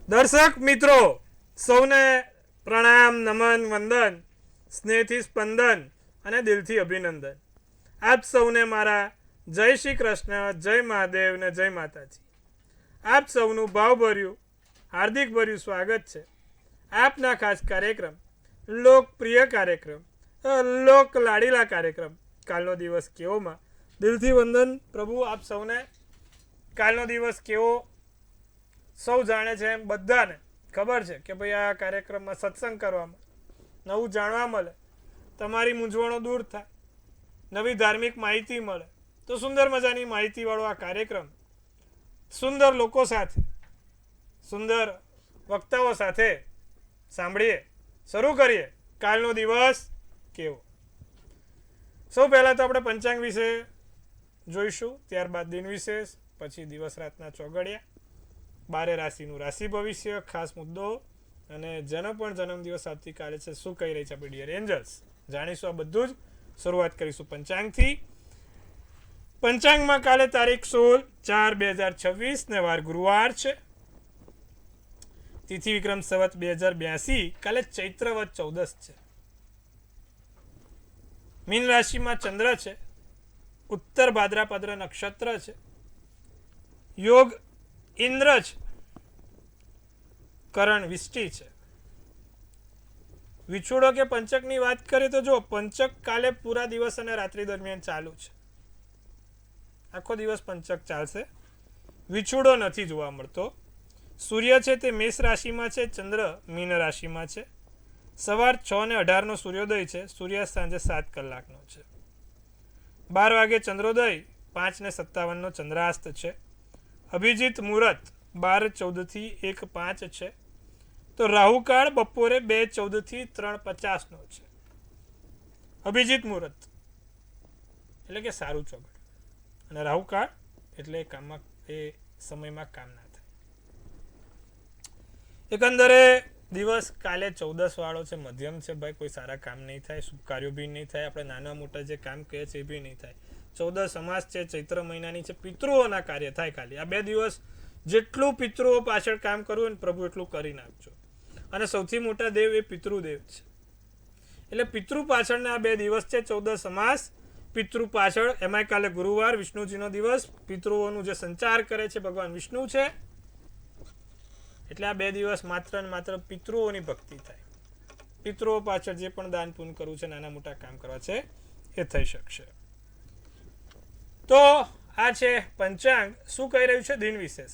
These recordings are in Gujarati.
દર્શક મિત્રો સૌને પ્રણામ, નમન, વંદન, સ્નેહથી સ્પંદન અને દિલથી અભિનંદન. આપ સૌને મારા જય શ્રી કૃષ્ણ, જય મહાદેવ ને જય માતાજી. આપ સૌનું ભાવભર્યું હાર્દિકભર્યું સ્વાગત છે આપના ખાસ કાર્યક્રમ, લોકપ્રિય કાર્યક્રમ, લોક લાડીલા કાર્યક્રમ કાલનો દિવસ કેવોમાં. દિલથી વંદન પ્રભુ આપ સૌને. કાલનો દિવસ કેવો સૌ જાણે છે, એમ બધાને ખબર છે કે ભાઈ આ કાર્યક્રમમાં સત્સંગ કરવામાં નવું જાણવા મળે, તમારી મૂંઝવણો દૂર થાય, નવી ધાર્મિક માહિતી મળે. તો સુંદર મજાની માહિતીવાળો આ કાર્યક્રમ સુંદર લોકો સાથે, સુંદર વક્તાઓ સાથે સાંભળીએ. શરૂ કરીએ કાલનો દિવસ કેવો. સૌ પહેલાં તો આપણે પંચાંગ વિશે જોઈશું, ત્યારબાદ દિન વિશેષ, પછી દિવસ રાતના ચોગડિયા, 12 રાશિનું રાશિ ભવિષ્ય, ખાસ મુદ્દો અને જેનો પણ જન્મદિવસ આવતીકાલે છે શું કહી રહી છે આપણી ડિયર એન્જલ્સ જાણીશું. આ બધું જ શરૂઆત કરીશું પંચાંગથી. પંચાંગમાં કાલે તારીખ 16/4/2026 ને વાર ગુરુવાર છે. તિથિ વિક્રમ સંવત 2082, કાલે ચૈત્રવદ 14 છે. મીન રાશિમાં ચંદ્ર છે. ઉત્તર ભાદ્રપદ નક્ષત્ર છે. યોગ ઇન્દ્ર છે. કરણ વિષ્ટિ છે. વિછોડો કે પંચકની વાત કરીએ તો જો પંચક કાલે પૂરા દિવસ અને રાત્રિ દરમિયાન ચાલુ છે. આખો દિવસ પંચક ચાલશે. વિછોડો નથી જોવા મળતો. સૂર્ય છે તે મેષ રાશિમાં છે, ચંદ્ર મીન રાશિમાં છે. સવાર 6:18 સૂર્યોદય છે. સૂર્યાસ્ત સાંજે 7 કલાકનો છે. 12 વાગે ચંદ્રોદય, 5:57 ચંદ્રાસ્ત છે. અભિજીત મુહૂર્ત 12:14 થી 1:05 છે. તો રાહુકાળ બપોરે 2:14 થી 3:50 છે. અભિજીત મુહૂર્ત એટલે કે સારું ચોગડ, અને રાહુકાળ એટલે કામમાં એ સમયમાં કામ ના થાય. એકંદરે દિવસ કાલે 14 વાળો છે, મધ્યમ છે ભાઈ. કોઈ સારા કામ નહીં થાય, શુભ કાર્યો બી નહીં થાય, આપણે નાના મોટા જે કામ કહે છે એ બી નહીં થાય. 14 સમાસ છે, ચૈત્ર મહિનાની છે, પિતૃઓના કાર્ય થાય. ખાલી આ 2 દિવસ જેટલું પિતૃઓ પાછળ કામ કરવું ને પ્રભુ એટલું કરી નાખજો. અને સૌથી મોટા દેવ એ પિતૃદેવ છે, એટલે પિતૃ પાછળના આ 2 દિવસ છે. 14 સમાસ પિતૃ પાછળ, એમાંય કાલે ગુરુવાર, વિષ્ણુજીનો દિવસ. પિતૃઓનું જે સંચાર કરે છે ભગવાન વિષ્ણુ છે, એટલે આ 2 દિવસ માત્ર ને માત્ર પિતૃઓની ભક્તિ થાય. પિતૃઓ પાછળ જે પણ દાન પુણ્ય કરવું છે, નાના મોટા કામ કરવા છે, એ થઈ શકશે. તો આ છે પંચાંગ. શું કહી રહ્યું છે દિન વિશેષ,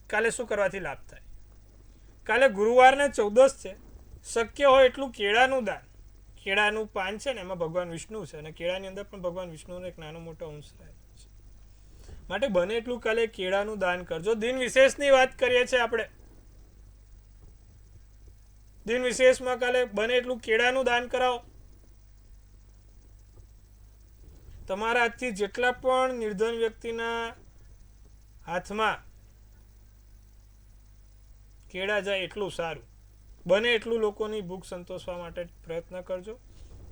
કાલે શું કરવાથી લાભ થાય. કાલે ગુરુવારને 14 છે. શક્ય હોય એટલું કેળાનું દાન. કેળાનું પાન છે ને એમાં ભગવાન વિષ્ણુ છે, અને કેળાની અંદર પણ ભગવાન વિષ્ણુનો એક નાનો મોટો અંશ રહેલો છે. માટે બને એટલું કાલે કેળાનું દાન કરજો. દિન વિશેષની વાત કરીએ છીએ આપણે. દિન વિશેષમાં કાલે બને એટલું કેળાનું દાન કરાવો. તમારા હાથથી જેટલા પણ નિર્ધન વ્યક્તિના હાથમાં કેળા જાય એટલું સારું. બને એટલું લોકોની ભૂખ સંતોષવા માટે પ્રયત્ન કરજો.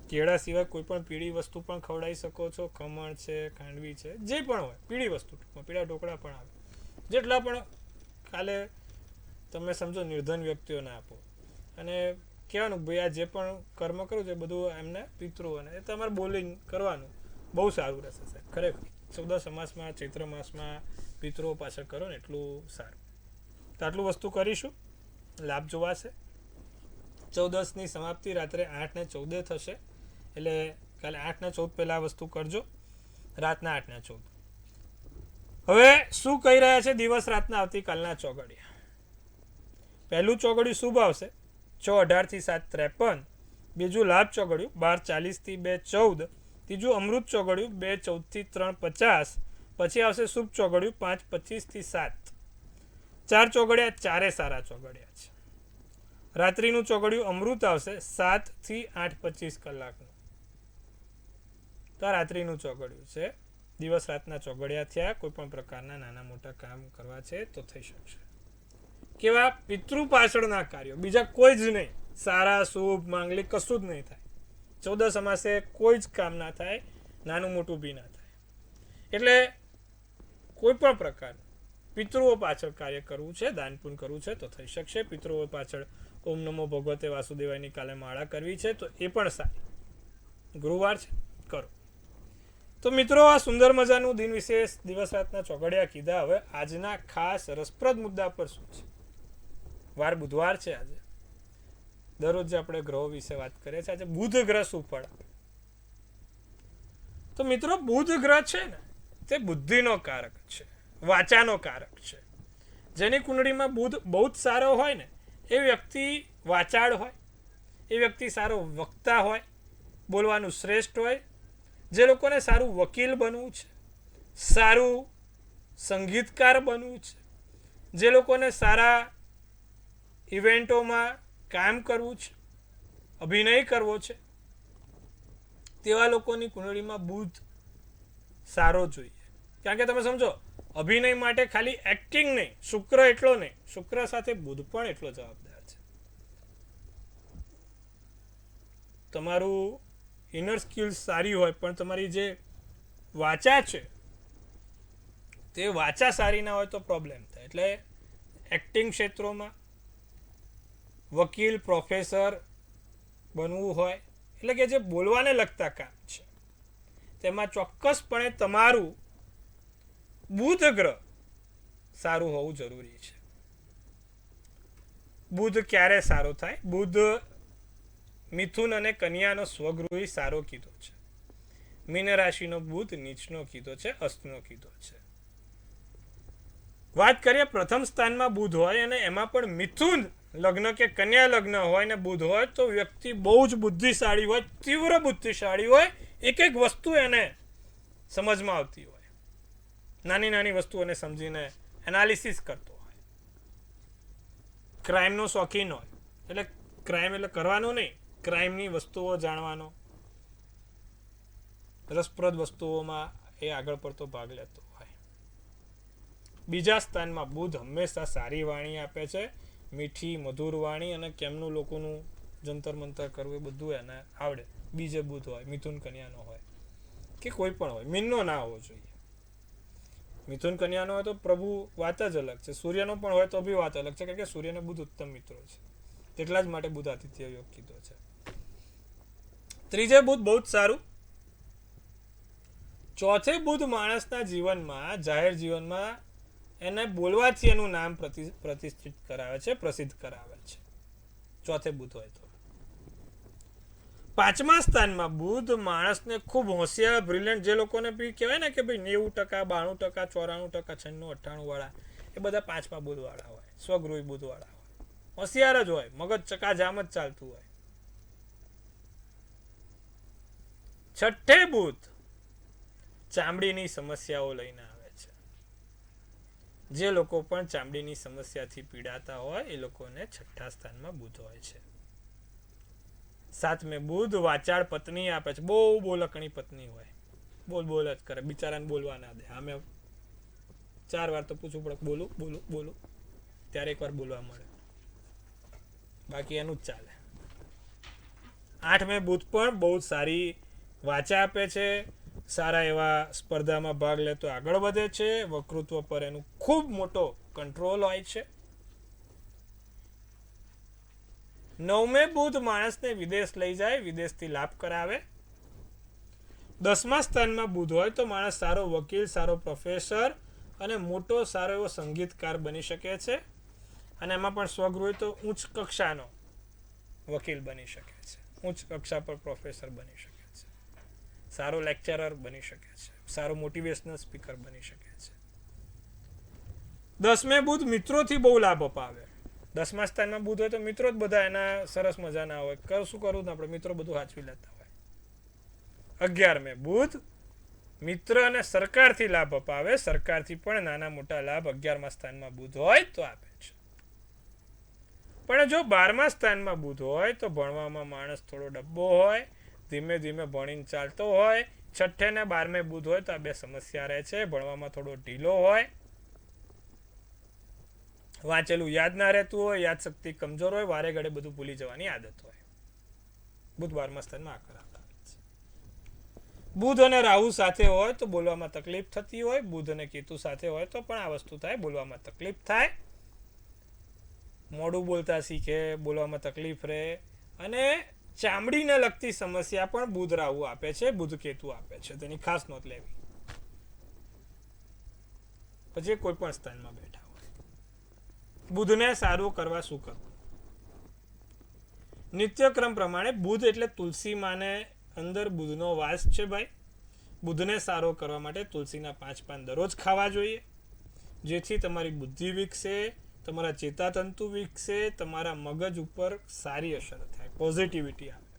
કેળા સિવાય કોઈ પણ પીળી વસ્તુ પણ ખવડાવી શકો છો. ખમણ છે, ખાંડવી છે, જે પણ હોય પીળી વસ્તુ, પીળા ઢોકળા પણ આવે. જેટલા પણ કાલે તમે સમજો નિર્ધન વ્યક્તિઓને આપો. અને કહેવાનું ભાઈ આ જે પણ કર્મ કરું છે બધું એમને પિતૃઓને એ તમારે બોલિંગ કરવાનું. બહુ સારું રહેશે સાહેબ, ખરેખર. 14 સમાસમાં, ચૈત્ર માસમાં પિતૃઓ પાછળ કરો ને એટલું સારું. તો આટલું વસ્તુ કરીશું, લાભ જોવાશે. 14ની સમાપ્તિ રાત્રે 8:14 થશે, એટલે કાલે 8:14 પહેલાં આ વસ્તુ કરજો. રાતના 8:14. હવે શું કહી રહ્યા છે દિવસ રાતના આવતીકાલના ચોગડિયા. પહેલું ચોગડિયું શુભ આવશે 6:18 થી 7:53. બીજું લાભ ચોગડિયું 12:40 થી 2:14. ત્રીજું અમૃત ચોગડિયું 2:14 થી 3:50. પછી આવશે શુભ ચોગડિયું 5:25 થી 7. 4 ચોગડિયા, ચારે સારા ચોગડિયા છે. રાત્રિનું ચોગડિયું અમૃત આવશે 7 થી 8:25 કલાકનું. તો આ રાત્રિનું ચોગડિયું છે. દિવસ રાતના ચોગડિયા થયા. કોઈ પણ પ્રકારના નાના મોટા કામ કરવા છે તો થઈ શકશે. કેવા પિતૃ પાછળના કાર્યો, બીજા કોઈ જ નહીં. સારા શુભ માંગલિક કશું જ નહીં થાય. 14 અમાસે કોઈ જ કામ ના થાય, નાનું મોટું બી ના થાય. એટલે કોઈ પણ પ્રકારનું પિતૃઓ પાછળ કાર્ય કરવું છે, દાન પુણ્ય કરવું છે તો થઈ શકશે. પિતૃઓ પાછળ ઓમ નમો ભગવતે વાસુદેવાયની કાલે માળા કરવી છે તો એ પણ સારી. ગુરુવાર છે, કરો. તો મિત્રો, આ સુંદર મજાનું દિન વિશેષ દિવસ રાતના ચોઘડિયા કીધા. હવે આજના ખાસ રસપ્રદ મુદ્દા પર શું છે? વાર બુધવાર છે આજે. દરરોજ આપણે ગ્રહો વિશે વાત કરીએ છીએ. આજે બુધ ગ્રહ શું ફળ આપે? તો મિત્રો, બુધ ગ્રહ છે ને તે બુદ્ધિનો કારક છે, વાચાનો કારક છે. જેની કુંડળીમાં બુધ બહુ જ સારો હોય ને એ વ્યક્તિ વાચાળ હોય, એ વ્યક્તિ સારો વક્તા હોય, બોલવાનું શ્રેષ્ઠ હોય. જે લોકોને સારું વકીલ બનવું છે, સારું સંગીતકાર બનવું છે, જે લોકોને સારા ઇવેન્ટોમાં કામ કરવું છે, અભિનય કરવો છે, તેવા લોકોની કુંડળીમાં બુધ સારો જોઈએ. કારણ કે તમે સમજો, અભિનય માટે ખાલી એક્ટિંગ નહીં, શુક્ર એટલો નહીં, શુક્ર સાથે બુધ પણ એટલો જવાબદાર છે. તમારું ઇનર સ્કિલ્સ સારી હોય પણ તમારી જે વાચા છે તે વાચા સારી ના હોય તો પ્રોબ્લેમ થાય. એટલે એક્ટિંગ ક્ષેત્રોમાં વકીલ, પ્રોફેસર બનવું હોય, એટલે કે જે બોલવાને લગતા કામ છે તેમાં ચોક્કસપણે તમારું બુધ ગ્રહ સારું હોવું જરૂરી છે. બુધ ક્યારે સારો થાય? બુધ મિથુન અને કન્યાનો સ્વગૃહી સારો કીધો છે. મીન રાશિનો બુધ નીચનો કીધો છે, અસ્તનો કીધો છે. વાત કરીએ પ્રથમ સ્થાનમાં બુધ હોય અને એમાં પણ મિથુન લગ્ન કે કન્યા લગ્ન હોય ને બુધ હોય તો વ્યક્તિ બહુ જ બુદ્ધિશાળી હોય, તીવ્ર બુદ્ધિશાળી હોય. એક એક વસ્તુ એને સમજમાં આવતી હોય, નાની નાની વસ્તુઓને સમજીને એનાલિસિસ કરતો હોય. ક્રાઇમનો શોખીન હોય, એટલે ક્રાઇમ એટલે કરવાનો નહીં, ક્રાઇમની વસ્તુઓ જાણવાનો, રસપ્રદ વસ્તુઓમાં એ આગળ પડતો ભાગ લેતો હોય. બીજા સ્થાનમાં બુધ હંમેશા સારી વાણી આપે છે, મીઠી મધુર વાણી, અને કેમનું લોકોનું જંતર મંતર કરવું એ બધું એને આવડે. બીજે બુધ હોય, મિથુન કન્યાનો હોય કે કોઈ પણ હોય, મીનનો ના હોવો જોઈએ. મિથુન કન્યાનો હોય તો પ્રભુ વાત જ અલગ છે, સૂર્યનો પણ હોય તો બી વાત અલગ છે, કારણ કે સૂર્ય અને બુધ ઉત્તમ મિત્રો છે. એટલા જ માટે બુધ આદિત્ય યોગ કીધો છે. ત્રીજે બુધ બહુ જ સારું. ચોથે બુધ માણસના જીવનમાં, જાહેર જીવનમાં એને બોલવાથી એનું નામ પ્રતિષ્ઠિત કરાવે છે, પ્રસિદ્ધ કરાવે છે. ચોથે બુધ હોય તો. પાંચમા સ્થાનમાં બુધ માણસને ખૂબ હોશિયાર, બ્રિલિયન્ટ, જે લોકોને બી કહેવાય ને કે ભાઈ 90%, 92%, 94%, 96%, 98% વાળા, એ બધા પાંચમા બુધ વાળા હોય, સ્વગૃહી બુધ વાળા હોય. હોશિયાર જ હોય, મગજ ચકાજામ જ ચાલતું હોય. છઠ્ઠે બુધ ચામડીની સમસ્યાઓ લઈને આવે છે. જે લોકો પણ ચામડીની સમસ્યાથી પીડાતા હોય એ લોકોને છઠ્ઠા સ્થાનમાં બુધ હોય છે. સાતમે બુધ વાચાળ પત્ની આપે છે. બહુ બોલકણી પત્ની હોય, બોલ બોલ જ કરે, બિચારાને બોલવા ના દે. આમે 4 વાર તો પૂછવું પડે, બોલું બોલું બોલું, ત્યારે એકવાર બોલવા મળે, બાકી એનું જ ચાલે. આઠમે બુધ પણ બહુ સારી વાચા આપે છે, સારા એવા સ્પર્ધામાં ભાગ લેતો આગળ વધે છે, વક્તૃત્વ પર એનું ખૂબ મોટો કંટ્રોલ હોય છે. નવમે બુધ માણસને વિદેશ લઈ જાય, વિદેશથી લાભ કરાવે. 10મા સ્થાનમાં બુધ હોય તો માણસ સારો વકીલ, સારો પ્રોફેસર અને મોટો સારો એવો સંગીતકાર બની શકે છે. અને એમાં પણ સ્વગૃહી તો ઉચ્ચ કક્ષાનો વકીલ બની શકે છે, ઉચ્ચ કક્ષા પર પ્રોફેસર બની શકે છે, સારો લેક્ચરર બની શકે છે, સારો મોટિવેશનલ સ્પીકર બની શકે છે. 10મે બુધ મિત્રોથી બહુ લાભ અપાવે. 10મા સ્થાનમાં બુધ હોય તો મિત્રો જ બધા એના સરસ મજાના હોય, શું કરવું ને આપણે, મિત્રો બધું સાચવી લેતા હોય. 11મે બુધ મિત્ર અને સરકારથી લાભ અપાવે. સરકારથી પણ નાના મોટા લાભ 11મા સ્થાનમાં બુધ હોય તો આપે છે. પણ જો 12મા સ્થાનમાં બુધ હોય તો ભણવામાં માણસ થોડો ડબ્બો હોય, ધીમે ધીમે ભણીને ચાલતો હોય. 6ઠે ને 12મે બુધ હોય તો આ બે સમસ્યા રહે છે. ભણવામાં થોડો ઢીલો હોય, વાંચેલું યાદ ના રહેતું હોય, યાદશક્તિ કમજોર હોય, વારે ઘડે બધું ભૂલી જવાની આદત હોય. બુધ 12મા સ્થાનમાં આ કરાવતા હોય છે. બુધ અને રાહુ સાથે હોય તો બોલવામાં તકલીફ થતી હોય, બુધ અને કેતુ સાથે હોય તો પણ આ વસ્તુ થાય, બોલવામાં તકલીફ થાય, મોડું બોલતા શીખે, બોલવામાં તકલીફ રહે, અને ચામડીને લગતી સમસ્યા પણ બુધ રાહુ આપે છે, બુધ કેતુ આપે છે, તેની ખાસ નોંધ લેવી. પછી કોઈ પણ સ્થાનમાં બેઠા હોય. બુધને સારું કરવા શું કરવું? નિત્યક્રમ પ્રમાણે બુધ એટલે તુલસી માને અંદર બુધનો વાસ છે ભાઈ. બુધને સારો કરવા માટે તુલસીના 5 પાન દરરોજ ખાવા જોઈએ, જેથી તમારી બુદ્ધિ વિકસે, તમારા ચેતાતંતુ વિકસે, તમારા મગજ ઉપર સારી અસર થાય, પોઝિટિવિટી આવે,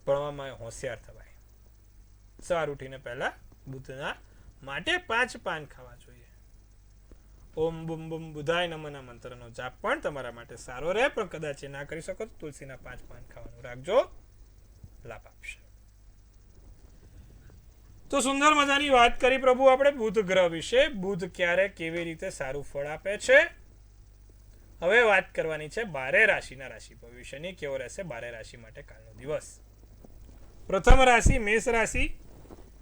ભણવામાં હોશિયાર થવાય. સવાર ઉઠીને પહેલા બુધના માટે 5 પાન ખાવા જોઈએ. ઓમ બુમ બુમ બુધાય નમઃના મંત્રનો જાપ પણ તમારા માટે સારો રહે, પણ કદાચ એ ના કરી શકો તો તુલસીના 5 પાન ખાવાનું રાખજો, લાભ આપશે. તો સુંદર મજાની વાત કરી પ્રભુ આપણે બુધ ગ્રહ વિશે. બુધ ક્યારે કેવી રીતે સારું ફળ આપે છે. હવે વાત કરવાની છે 12 રાશિના રાશિફળ વિશેની. કેવો રહેશે 12 રાશિ માટે કાલનો દિવસ? પ્રથમ રાશિ મેષ રાશિ.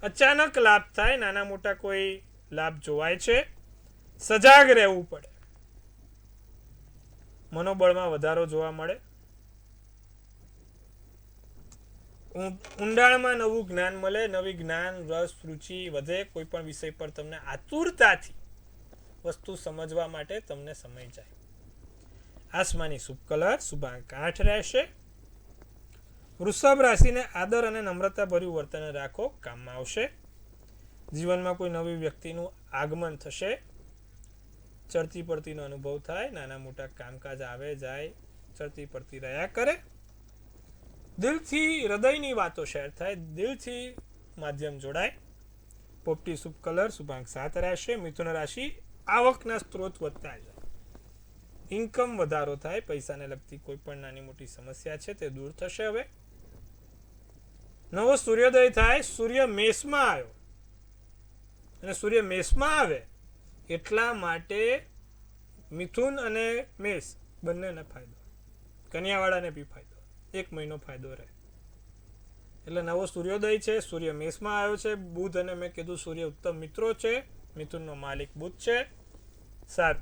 અચાનક લાભ થાય, નાના મોટા કોઈ લાભ જોવાય છે. સજાગ રહેવું પડે, મનોબળમાં વધારો જોવા મળે, ઊંડાણમાં નવું જ્ઞાન મળે, નવી જ્ઞાન રસ રુચિ વધે, કોઈ પણ વિષય પર તમને આતુરતાથી વસ્તુ સમજવા માટે તમને સમય જાય. આસમાની શુભ કલર શુભાંક 8 રહેશે. વૃષભ રાશિને આદર અને નમ્રતા ભર્યું વર્તન રાખો, કામમાં આવશે. જીવનમાં કોઈ નવી વ્યક્તિનું આગમન થશે. ચડતી પડતીનો અનુભવ થાય, નાના મોટા કામકાજ આવે જાય, ચડતી પડતી રહ્યા કરે. દિલથી હૃદયની વાતો શેર થાય, દિલથી માધ્યમ જોડાય. પોપટી શુભ કલર શુભાંક 7 રહેશે. મિથુન રાશિ આવકના સ્ત્રોત વધતા જાય, ઇન્કમ વધારો થાય, પૈસાને લગતી કોઈ પણ નાની મોટી સમસ્યા છે તે દૂર થશે. હવે નવો સૂર્યોદય થાય, સૂર્ય મેષમાં આવ્યો, અને સૂર્ય મેષમાં આવે એટલા માટે મિથુન અને મેષ બંનેને ફાયદો, કન્યાવાળાને બી ફાયદો, 1 મહિનો ફાયદો રહે. એટલે નવો સૂર્યોદય છે, સૂર્ય મેષમાં આવ્યો છે. બુધ અને મેં કીધું સૂર્ય ઉત્તમ મિત્રો છે, મિથુનનો માલિક બુધ છે. 7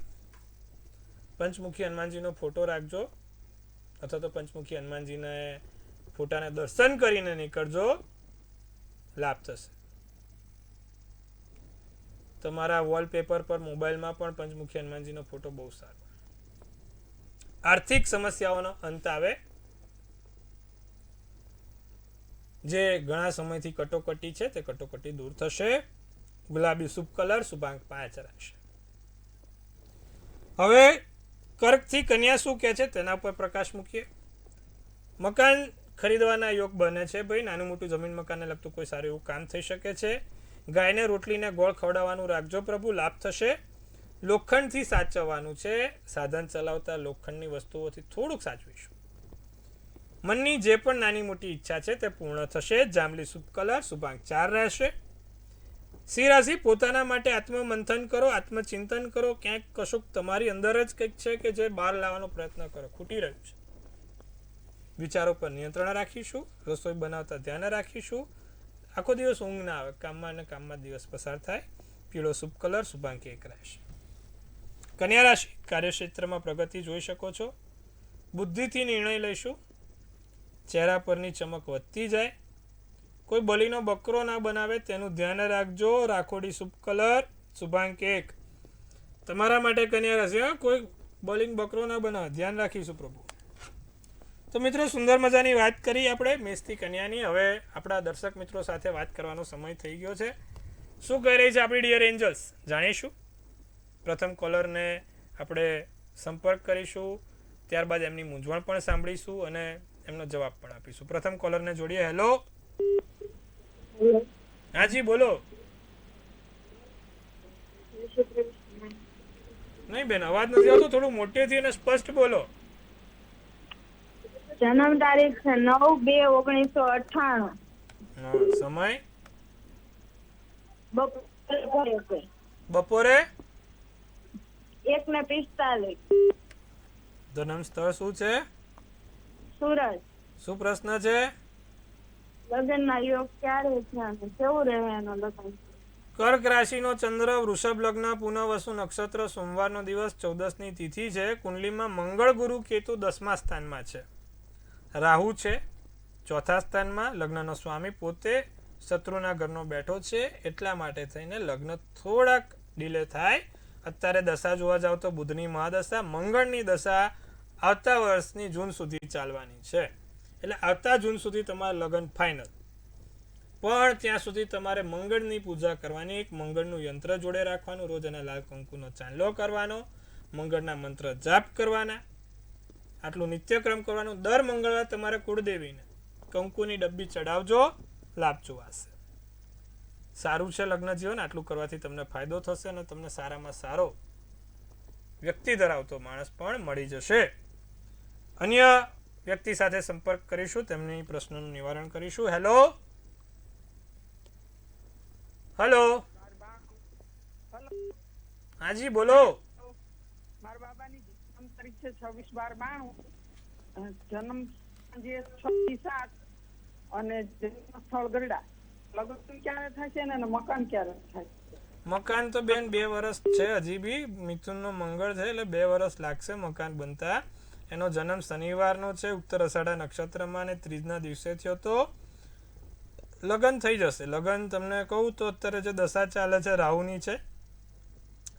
પંચમુખી હનુમાનજીનો ફોટો રાખજો, અથવા તો પંચમુખી હનુમાનજીને ફોટાને દર્શન કરીને નીકળજો, લાભ થશે. તમારા વોલપેપર પર મોબાઈલમાં પણ પંચમુખી હનુમાનજીનો ફોટો બહુ સારો. આર્થિક સમસ્યાઓનો અંત આવે, જે ઘણા સમયથી કટોકટી છે તે કટોકટી દૂર થશે. ગુલાબી શુભ કલર શુભાંક 5 રહેશે. હવે કર્કથી કન્યા શું કહે છે તેના પર પ્રકાશ મૂકીએ. મકાન ખરીદવાના યોગ બને છે ભાઈ. નાનું મોટું જમીન મકાનને લગતું કોઈ સારું એવું કામ થઈ શકે છે. ગાયને રોટલીને ગોળ ખવડાવવાનું રાખજો પ્રભુ, લાભ થશે. લોખંડથી સાચવવાનું છે, સાધન ચલાવતા લોખંડની વસ્તુઓથી થોડુંક સાચવીશું. મનની જે પણ નાની મોટી ઈચ્છા છે તે પૂર્ણ થશે. જાંબલી શુભ કલર શુભાંક 4 રહેશે. સિંહ રાશિ પોતાના માટે આત્મમંથન કરો, આત્મચિંતન કરો. ક્યાંક કશુંક તમારી અંદર જ કંઈક છે કે જે બહાર લાવવાનો પ્રયત્ન કરો, ખૂટી રહ્યું છે. વિચારો પર નિયંત્રણ રાખીશું, રસોઈ બનાવતા ધ્યાન રાખીશું. આખો દિવસ ઊંઘ ના આવે, કામમાં અને કામમાં દિવસ પસાર થાય. પીળો શુભ કલર શુભાંક 1 રહેશે. કન્યા રાશિ કાર્યક્ષેત્રમાં પ્રગતિ જોઈ શકો છો. બુદ્ધિથી નિર્ણય લઈશું, ચહેરા પરની ચમક વધતી જાય. કોઈ બલીનો બકરો ના બનાવે તેનું ધ્યાન રાખજો. રાખોડી શુભ કલર શુભાંક 1 તમારા માટે કન્યા રાશિ. કોઈ બલિંગ બકરો ના બનાવે, ધ્યાન રાખીશું પ્રભુ. તો મિત્રો સુંદર મજાની વાત કરી આપણે મેષથી કન્યાની. હવે આપણા દર્શક મિત્રો સાથે વાત કરવાનો સમય થઈ ગયો છે. શું કહી રહી છે આપણી ડિયર એન્જલ્સ જાણીશું. પ્રથમ કોલરને આપણે સંપર્ક કરીશું, ત્યારબાદ એમની મૂંઝવણ પણ સાંભળીશું અને એમનો જવાબ પણ આપીશું. પ્રથમ કોલરને જોડીએ. હેલો. હાજી બોલો. નહીં બેન, અવાજ નથી આવતો, થોડું મોટેથી અને સ્પષ્ટ બોલો. જન્મ તારીખ છે 9/2/1998. સમય બપોરે બપોરે 1:45. જન્મ સ્થળ શું છે? સુરત. શું પ્રશ્ન છે? લગ્નના યોગ ક્યારે છે અને કેવું રહે એનો લગ્ન? કર્ક રાશિનો ચંદ્ર, વૃષભ લગ્ન, પુનઃવસુ નક્ષત્ર, સોમવારનો દિવસ, 14ની તિથિ છે. કુંડલીમાં મંગળ, ગુરુ, કેતુ 10મા સ્થાનમાં છે. રાહુ છે 4થા સ્થાનમાં. લગ્નનો સ્વામી પોતે શત્રુના ઘરનો બેઠો છે, એટલા માટે થઈને લગ્ન થોડાક ડિલે થાય. અત્યારે દશા જોવા જાવ તો બુધની મહાદશા, મંગળની દશા આવતા વર્ષની જૂન સુધી ચાલવાની છે. એટલે આવતા જૂન સુધી તમારા લગ્ન ફાઇનલ. પણ ત્યાં સુધી તમારે મંગળની પૂજા કરવાની. એક મંગળનું યંત્ર જોડે રાખવાનું, રોજ અને લાલ કંકુનો ચાંદલો કરવાનો, મંગળના મંત્ર જાપ કરવાના, આટલું નિત્યક્રમ કરવાનું. દર મંગળવાર તમારે કુળદેવીને કંકુની ડબ્બી ચડાવજો, લાભ જોવાશે. સારું છે લગ્ન જીવન. આટલું કરવાથી તમને ફાયદો થશે અને તમને સારામાં સારો વ્યક્તિ ધરાવતો માણસ પણ મળી જશે. અન્ય વ્યક્તિ સાથે સંપર્ક કરીશું, તેમની પ્રશ્નનું નિવારણ કરીશું. હેલો હેલો, હાજી બોલો. મારા બાબાની જન્મ તારીખ છે 26/12/92, જન્મ જે 6/7 અને જન્મ સ્થળ ગરડા. લગ્ન ક્યારે થશે ને મકાન ક્યારે થાય? મકાન તો બેન 2 વર્ષ છે હજી બી. મિથુનનો મંગળ છે એટલે 2 વર્ષ લાગશે મકાન બનતા. એનો જન્મ શનિવારનો છે, ઉત્તર અષાઢા નક્ષત્રમાં, અને ત્રીજના દિવસે થયો. તો લગ્ન થઈ જશે. લગ્ન તમને કહું તો અત્યારે જે દશા ચાલે છે રાહુની છે,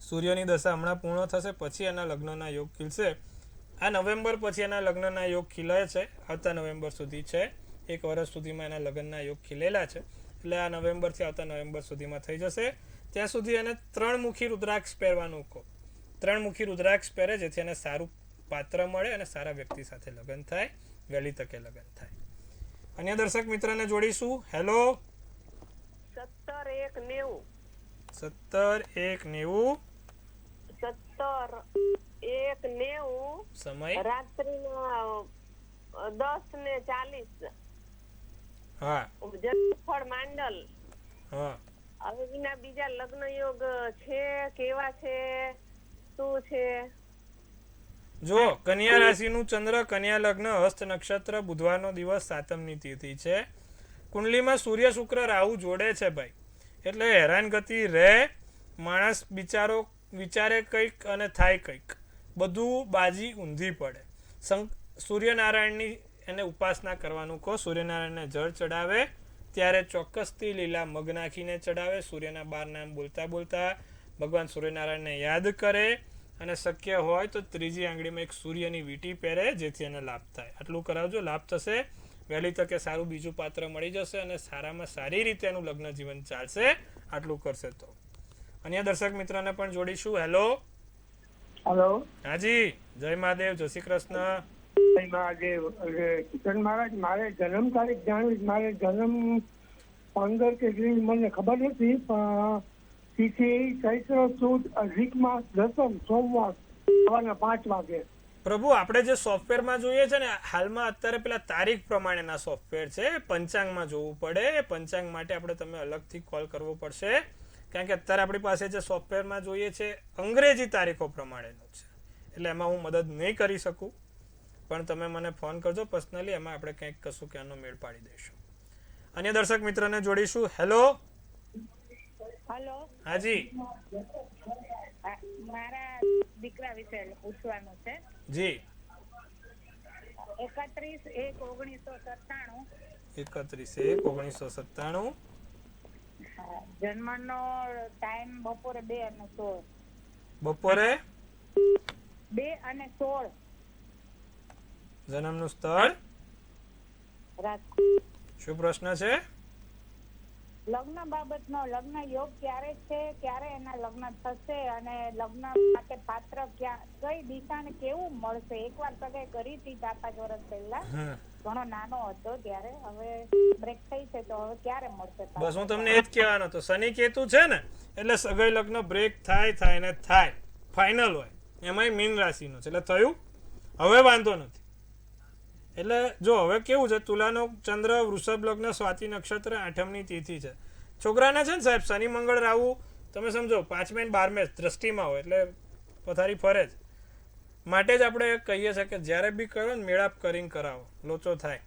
સૂર્યની દશા હમણાં પૂર્ણ થશે, પછી એના લગ્નના યોગ ખીલશે. આ નવેમ્બર પછી એના લગ્નના યોગ ખીલે છે. આવતા નવેમ્બર સુધી છે. 1 વર્ષ સુધીમાં એના લગ્નના યોગ ખીલેલા છે. એટલે આ નવેમ્બરથી આવતા નવેમ્બર સુધીમાં થઈ જશે. ત્યાં સુધી એને 3 મુખી રુદ્રાક્ષ પહેરવાનું કહો. 3 મુખી રુદ્રાક્ષ પહેરે, જેથી એને સારું પાત્ર મળે અને સારા વ્યક્તિ સાથે લગ્ન થાય, વહેલી તકે લગ્ન થાય. અન્ય દર્શક મિત્રને જોડીશું. હેલો 17/1/90. 17/1/90. 17/1/90. સમય રાત્રિના 10:40. હા જન્મસ્થળ માંડલ. હા. હવે એના બીજા લગ્ન યોગ છે, કેવા છે, શું છે? જો કન્યા રાશિનું ચંદ્ર, કન્યા લગ્ન, હસ્ત નક્ષત્ર, બુધવારનો દિવસ, 7મની તિથિ છે. કુંડલીમાં સૂર્ય શુક્ર રાહુ જોડે છે ભાઈ. એટલે હેરાનગતિ રહે. માણસ બિચારો વિચારે કંઈક અને થાય કંઈક. બધું બાજી ઊંધી પડે. સૂર્યનારાયણની એને ઉપાસના કરવાનું કહો. સૂર્યનારાયણને જળ ચડાવે ત્યારે ચોક્કસથી લીલા મગ નાખીને ચડાવે. સૂર્યના 12 નામ બોલતા બોલતા ભગવાન સૂર્યનારાયણને યાદ કરે, અને શક્ય હોય તો ત્રીજી આંગળીમાં એક સૂર્યની વીંટી પહેરે, જેથી એને લાભ થાય. આટલું કરાવજો, લાભ થશે. વહેલી તકે સારું બીજું પાત્ર મળી જશે અને સારામાં સારી રીતે એનું લગ્ન જીવન ચાલશે. આટલું કરશે તો. અન્ય દર્શક મિત્રને પણ જોડીશું. હેલો હેલો, હાજી, જય મહાદેવ, જય શ્રી કૃષ્ણ. જય મહાદેવ. કિશન મહારાજ, મારે જન્મ તારીખ જાણવી. મારે જન્મ 15 કે 20 મને ખબર નથી, પણ તિથિ ચૈત્ર સુદ અધિક માસ દસમ સોમવાર સવારના 5 વાગે. પ્રભુ, આપણે જે સોફ્ટવેરમાં જોઈએ છે ને, હાલમાં અત્યારે પેલા તારીખ પ્રમાણેના સોફ્ટવેર છે. પંચાંગમાં જોવું પડે. પંચાંગ માટે આપણે તમે અલગથી કોલ કરવો પડશે, કારણ કે અત્યારે આપણી પાસે જે સોફ્ટવેરમાં જોઈએ છે અંગ્રેજી તારીખો પ્રમાણેનું છે. એટલે એમાં હું મદદ નહીં કરી શકું, પણ તમે મને ફોન કરજો પર્સનલી. એમાં આપણે કંઈક કશું કે આનો મેળ પાડી દઈશું. અન્ય દર્શક મિત્રને જોડીશું. હેલો હેલો, હાજી. મારા દીકરા વિશે પૂછવાનું છે. જી. 31/1/1997. 31/1/1997. જન્મનો ટાઈમ બપોરે 2 અને 16. બપોરે 2 અને 16. જન્મનું સ્થળ રાજકોટ. શું પ્રશ્ન છે? લગ્ન બાબતનો લગ્ન યોગ ક્યારે છે, ક્યારે એના લગ્ન થશે, અને લગ્ન માટે પાત્ર કઈ દિશાને કેવું મળશે? એકવાર સગાઈ કરી હતી 4-5 વર્ષ પહેલા, ઘણો નાનો હતો ત્યારે. હવે બ્રેક થઈ છે, તો હવે ક્યારે મળશે? બસ હું તમને એ જ કહેવાનો હતો. શનિ કેતુ છે ને, એટલે સગાઈ લગ્ન બ્રેક થાય ને થાય, ફાઇનલ હોય. એમાંય મીન રાશિનો છે, એટલે થયું. હવે વાંધો નથી. એટલે જો હવે કેવું છે, તુલાનો ચંદ્ર, વૃષભ લગ્ન, સ્વાતિ નક્ષત્ર, 8મની તિથિ છે. છોકરાને છે ને સાહેબ શનિ મંગળ રાહુ, તમે સમજો 5મે અને 12મે દ્રષ્ટિમાં હોય, એટલે પથારી ફરે જ. માટે જ આપણે કહીએ છીએ કે જ્યારે બી કરો ને મેળાપ કરીને કરાવો, લોચો થાય.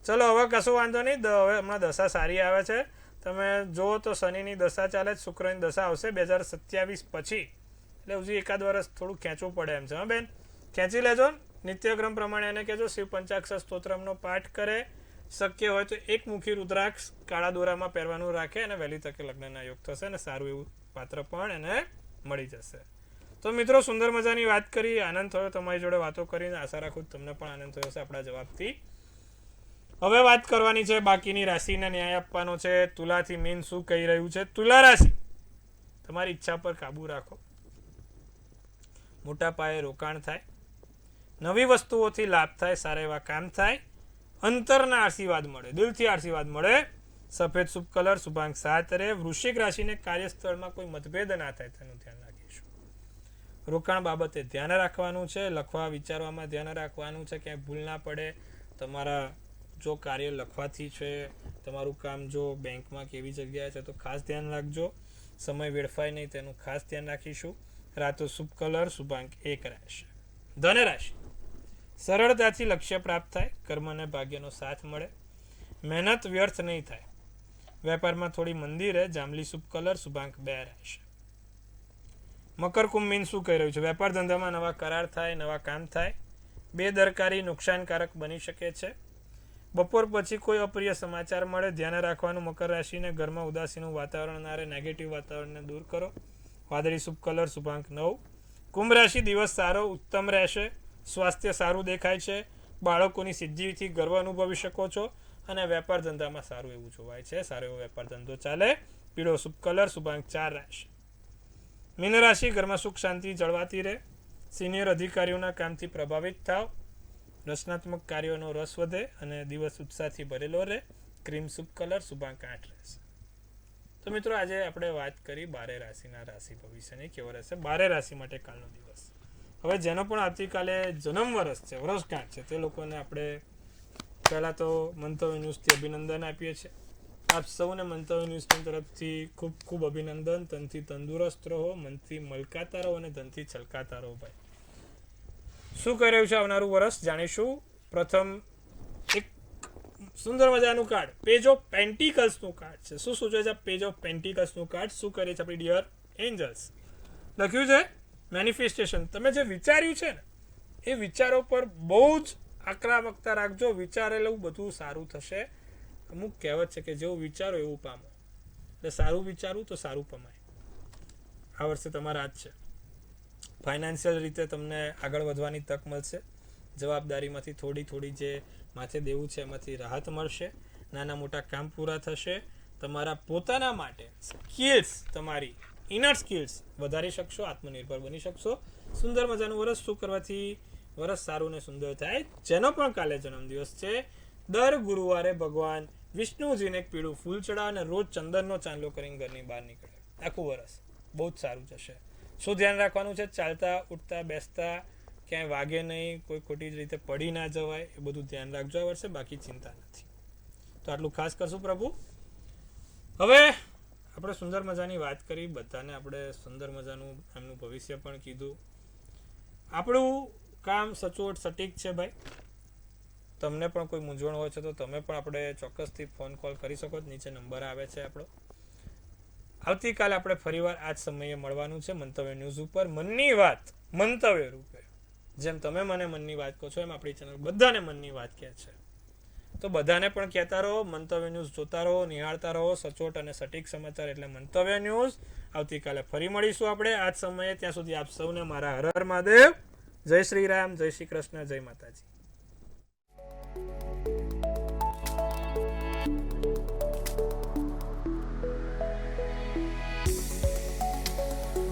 ચલો હવે કશું વાંધો નહીં. હવે હમણાં દશા સારી આવે છે. તમે જુઓ તો શનિની દશા ચાલે, શુક્રની દશા આવશે 2027 પછી, એટલે હજી એકાદ વર્ષ થોડું ખેંચવું પડે એમ છે. હા બેન, ખેંચી લેજો. નિત્યક્રમ પ્રમાણે એને કહેજો શિવ પંચાક્ષર સ્તોત્રમનો પાઠ કરે. શક્ય હોય તો એક મુખી રુદ્રાક્ષ કાળા દોરામાં પહેરવાનું રાખે અને વહેલી તકે લગ્નના યોગ થશે અને સારું એવું પાત્ર પણ એને મળી જશે. તો મિત્રો, સુંદર મજાની વાત કરી, આનંદ થયો તમારી જોડે વાતો કરીને. આશા રાખું તમને પણ આનંદ થયો હશે આપણા જવાબથી. હવે વાત કરવાની છે બાકીની રાશિને ન્યાય આપવાનો છે. તુલાથી મીન શું કહી રહ્યું છે? તુલા રાશિ, તમારી ઈચ્છા પર કાબુ રાખો. મોટા પાયે રોકાણ થાય, નવી વસ્તુઓથી લાભ થાય, સારા એવા કામ થાય, અંતરના આશીર્વાદ મળે, દિલથી આશીર્વાદ મળે. સફેદ શુભ કલર, શુભાંક 7 રહે. વૃશ્ચિક રાશિને કાર્યસ્થળમાં કોઈ મતભેદ ના થાય તેનું ધ્યાન રાખીશું. રોકાણ બાબતે ધ્યાન રાખવાનું છે. લખવા વિચારવામાં ધ્યાન રાખવાનું છે, ક્યાંય ભૂલ ના પડે. તમારા જો કાર્ય લખવાથી છે, તમારું કામ જો બેંકમાં કેવી જગ્યાએ છે તો ખાસ ધ્યાન રાખજો. સમય વેડફાય નહીં તેનું ખાસ ધ્યાન રાખીશું. રાતો શુભ કલર, શુભાંક 1 રહેશે. ધન રાશિ, સરળતાથી લક્ષ્ય પ્રાપ્ત થાય, કર્મ અને ભાગ્યનો સાથ મળે, મહેનત વ્યર્થ નહીં થાય. વેપારમાં થોડી મંદી રહે. જાંબલી શુભ કલર, શુભાંક 2 રહેશે. મકર કુંભ મીન શું કહી રહ્યું છે? વેપાર ધંધામાં નવા કરાર થાય, નવા કામ થાય. બેદરકારી નુકસાનકારક બની શકે છે. બપોર પછી કોઈ અપ્રિય સમાચાર મળે. ધ્યાન રાખવાનું મકર રાશિને. ઘરમાં ઉદાસીનું વાતાવરણ ના રહે. નેગેટિવ વાતાવરણને દૂર કરો. વાદળી શુભ કલર, શુભાંક 9. કુંભ રાશિ, દિવસ સારો ઉત્તમ રહેશે. સ્વાસ્થ્ય સારું દેખાય છે. બાળકોની સિદ્ધિથી ગર્વ અનુભવી શકો છો અને વેપાર ધંધામાં સારું એવું જોવાય છે. સારો એવો વેપાર ધંધો ચાલે. પીળો શુભ કલર, શુભાંક 4 રહેશે. મીન રાશિ, ઘરમાં સુખ શાંતિ જળવાતી રહે. સિનિયર અધિકારીઓના કામથી પ્રભાવિત થાવ. રચનાત્મક કાર્યોનો રસ વધે અને દિવસ ઉત્સાહથી ભરેલો રહે. ક્રીમ શુભ કલર, શુભાંક 8 રહેશે. તો મિત્રો, આજે આપણે વાત કરી 12 રાશિના રાશિ ભવિષ્યની કેવો રહેશે 12 રાશિ માટે કાલનો દિવસ. હવે જેનો પણ આવતીકાલે જન્મ વર્ષ છે, વર્ષગાંઠ છે, તે લોકોને આપણે પહેલાં તો મંતવ્ય ન્યૂઝથી અભિનંદન આપીએ છીએ. આપ સૌને મંતવ્ય ન્યૂઝ તરફથી ખૂબ ખૂબ અભિનંદન. તનથી તંદુરસ્ત રહો, મનથી મલકાતા રહો અને ધનથી છલકાતા રહો. ભાઈ, શું કહી રહ્યું છે આવનારું વર્ષ જાણીશું. પ્રથમ એક સુંદર મજાનું કાર્ડ, પેજ ઓફ પેન્ટિકલ્સનું કાર્ડ છે. શું સૂચવે છે પેજ ઓફ પેન્ટિકલ્સનું કાર્ડ? શું કરે છે આપણી ડિયર એન્જલ્સ? લખ્યું છે મેનિફેસ્ટેશન. તમે જે વિચાર્યું છે ને એ વિચારો પર બહુ જ આક્રમકતા રાખજો. વિચારેલું બધું સારું થશે. અમુક કહેવત છે કે જેવું વિચારો એવું પામો. એટલે સારું વિચારવું તો સારું પમાય. આ વર્ષે તમારા જ છે. ફાઇનાન્શિયલ રીતે તમને આગળ વધવાની તક મળશે. જવાબદારીમાંથી થોડી જે માથે દેવું છે એમાંથી રાહત મળશે. નાના મોટા કામ પૂરા થશે. તમારા પોતાના માટે સ્કિલ્સ, તમારી ઇનર સ્કિલ્સ વધારી શકશો. આત્મનિર્ભર બની શકશો. સુંદર મજાનું વર્ષ. શું કરવાથી વર્ષ સારું ને સુંદર થાય? જેનો પણ કાલે જન્મદિવસ છે, દર ગુરુવારે ભગવાન વિષ્ણુજીને એક પીળું ફૂલ ચડાવે અને રોજ ચંદનનો ચાંદલો કરીને ઘરની બહાર નીકળે. આખું વર્ષ બહુ જ સારું જશે. શું ધ્યાન રાખવાનું છે? ચાલતા, ઉઠતા, બેસતા ક્યાંય વાગે નહીં, કોઈ ખોટી રીતે પડી ના જવાય, એ બધું ધ્યાન રાખજો આ વર્ષે. બાકી ચિંતા નથી. તો આટલું ખાસ કરશું પ્રભુ. હવે આપણે સુંદર મજાની વાત કરી. બધાને આપણે સુંદર મજાનું એમનું ભવિષ્ય પણ કીધું. આપણું કામ સચોટ સટીક છે ભાઈ. તમને પણ કોઈ મૂંઝવણ હોય છે તો તમે પણ આપણે ચોક્કસથી ફોન કોલ કરી શકો. નીચે નંબર આવે છે આપણો. આવતીકાલે આપણે ફરીવાર આ જ સમયે મળવાનું છે મંતવ્ય ન્યૂઝ ઉપર. મનની વાત મંતવ્ય રૂપે. જેમ તમે મને મનની વાત કહો છો એમ આપણી ચેનલ બધાને મનની વાત કહે છે. તો બધાને પણ કહેતા રહો, મંતવ્ય ન્યૂઝ જોતા રહો, નિહાળતા રહો. સચોટ અને સટીક સમાચાર એટલે મંતવ્ય ન્યૂઝ. આવતીકાલે ફરી મળીશું આપણે આ જ સમયે. ત્યાં સુધી આપ સૌને મારા હર હર મહાદેવ. જય શ્રી રામ, જય શ્રી કૃષ્ણ, જય માતાજી.